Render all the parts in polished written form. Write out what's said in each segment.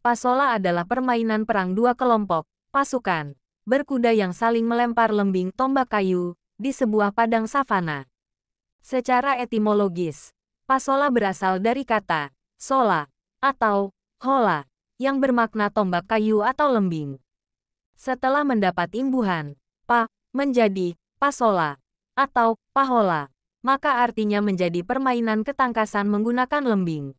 Pasola adalah permainan perang dua kelompok, pasukan, berkuda yang saling melempar lembing tombak kayu, di sebuah padang savana. Secara etimologis, pasola berasal dari kata sola atau hola, yang bermakna tombak kayu atau lembing. Setelah mendapat imbuhan pa menjadi pasola atau pahola, maka artinya menjadi permainan ketangkasan menggunakan lembing.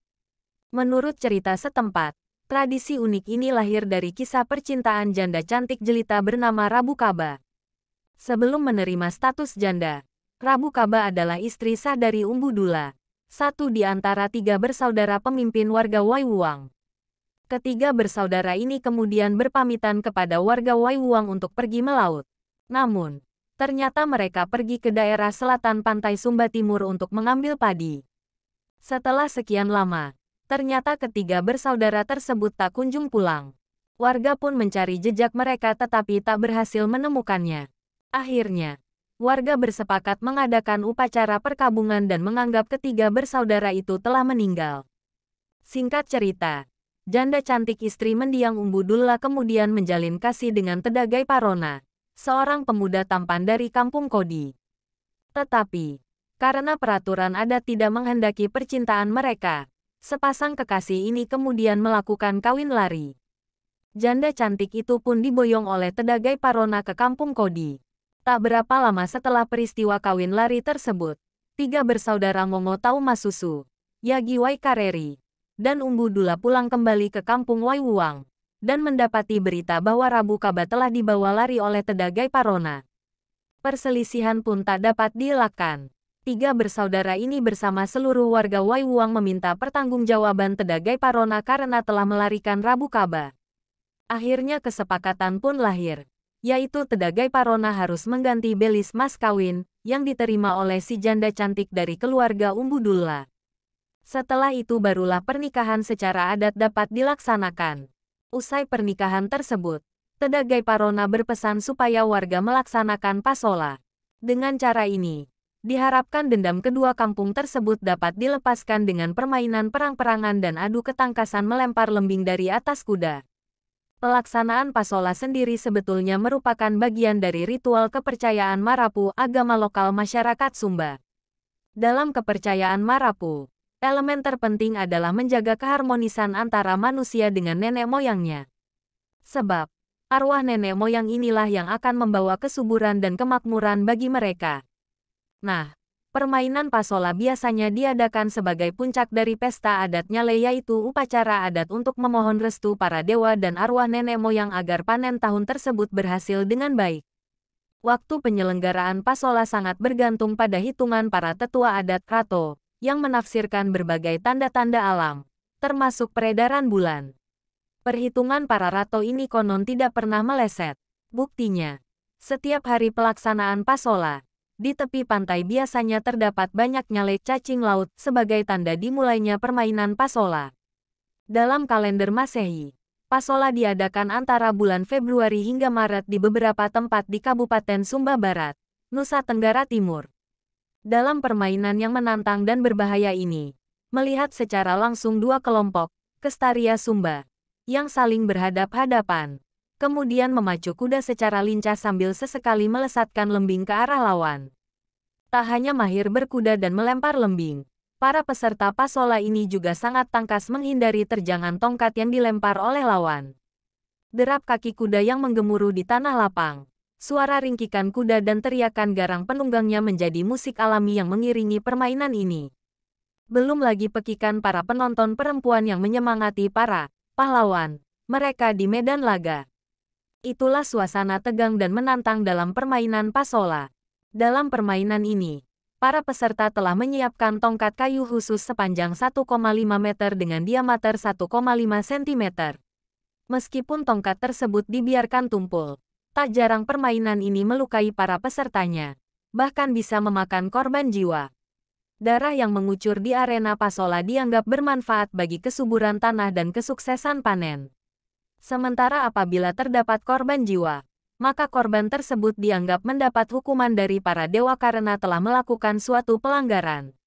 Menurut cerita setempat, tradisi unik ini lahir dari kisah percintaan janda cantik jelita bernama Rabu Kaba. Sebelum menerima status janda, Rabu Kaba adalah istri sah dari Umbu Dula, satu di antara tiga bersaudara pemimpin warga Waiwuang. Ketiga bersaudara ini kemudian berpamitan kepada warga Waiwuang untuk pergi melaut. Namun, ternyata mereka pergi ke daerah selatan pantai Sumba Timur untuk mengambil padi. Setelah sekian lama, ternyata ketiga bersaudara tersebut tak kunjung pulang. Warga pun mencari jejak mereka tetapi tak berhasil menemukannya. Akhirnya, warga bersepakat mengadakan upacara perkabungan dan menganggap ketiga bersaudara itu telah meninggal. Singkat cerita, janda cantik istri mendiang Umbu Dulla kemudian menjalin kasih dengan Tedagai Parona, seorang pemuda tampan dari kampung Kodi. Tetapi, karena peraturan adat tidak menghendaki percintaan mereka, sepasang kekasih ini kemudian melakukan kawin lari. Janda cantik itu pun diboyong oleh Tedagai Parona ke kampung Kodi. Tak berapa lama setelah peristiwa kawin lari tersebut, tiga bersaudara Mongo Tau Masusu, Yagi Waikareri, dan Umbu Dulla pulang kembali ke kampung Waiwuang, dan mendapati berita bahwa Rabu Kaba telah dibawa lari oleh Tedagai Parona. Perselisihan pun tak dapat dielakkan. Tiga bersaudara ini bersama seluruh warga Waiwuang meminta pertanggungjawaban Tedagai Parona karena telah melarikan Rabu Kaba. Akhirnya kesepakatan pun lahir, yaitu Tedagai Parona harus mengganti belis mas kawin yang diterima oleh si janda cantik dari keluarga Umbu Dulla. Setelah itu barulah pernikahan secara adat dapat dilaksanakan. Usai pernikahan tersebut, Tedagai Parona berpesan supaya warga melaksanakan pasola. Dengan cara ini, diharapkan dendam kedua kampung tersebut dapat dilepaskan dengan permainan perang-perangan dan adu ketangkasan melempar lembing dari atas kuda. Pelaksanaan pasola sendiri sebetulnya merupakan bagian dari ritual kepercayaan Marapu, agama lokal masyarakat Sumba. Dalam kepercayaan Marapu, elemen terpenting adalah menjaga keharmonisan antara manusia dengan nenek moyangnya. Sebab, arwah nenek moyang inilah yang akan membawa kesuburan dan kemakmuran bagi mereka. Nah, permainan pasola biasanya diadakan sebagai puncak dari pesta adat Nyale, yaitu upacara adat untuk memohon restu para dewa dan arwah nenek moyang agar panen tahun tersebut berhasil dengan baik. Waktu penyelenggaraan pasola sangat bergantung pada hitungan para tetua adat Rato, yang menafsirkan berbagai tanda-tanda alam, termasuk peredaran bulan. Perhitungan para Rato ini konon tidak pernah meleset. Buktinya, setiap hari pelaksanaan pasola, di tepi pantai biasanya terdapat banyak nyale cacing laut sebagai tanda dimulainya permainan pasola. Dalam kalender Masehi, pasola diadakan antara bulan Februari hingga Maret di beberapa tempat di Kabupaten Sumba Barat, Nusa Tenggara Timur. Dalam permainan yang menantang dan berbahaya ini, melihat secara langsung dua kelompok, Kestaria Sumba, yang saling berhadap-hadapan, kemudian memacu kuda secara lincah sambil sesekali melesatkan lembing ke arah lawan. Tak hanya mahir berkuda dan melempar lembing, para peserta pasola ini juga sangat tangkas menghindari terjangan tongkat yang dilempar oleh lawan. Derap kaki kuda yang menggemuruh di tanah lapang, suara ringkikan kuda dan teriakan garang penunggangnya menjadi musik alami yang mengiringi permainan ini. Belum lagi pekikan para penonton perempuan yang menyemangati para pahlawan mereka di medan laga. Itulah suasana tegang dan menantang dalam permainan pasola. Dalam permainan ini, para peserta telah menyiapkan tongkat kayu khusus sepanjang 1,5 meter dengan diameter 1,5 cm. Meskipun tongkat tersebut dibiarkan tumpul, tak jarang permainan ini melukai para pesertanya, bahkan bisa memakan korban jiwa. Darah yang mengucur di arena pasola dianggap bermanfaat bagi kesuburan tanah dan kesuksesan panen. Sementara apabila terdapat korban jiwa, maka korban tersebut dianggap mendapat hukuman dari para dewa karena telah melakukan suatu pelanggaran.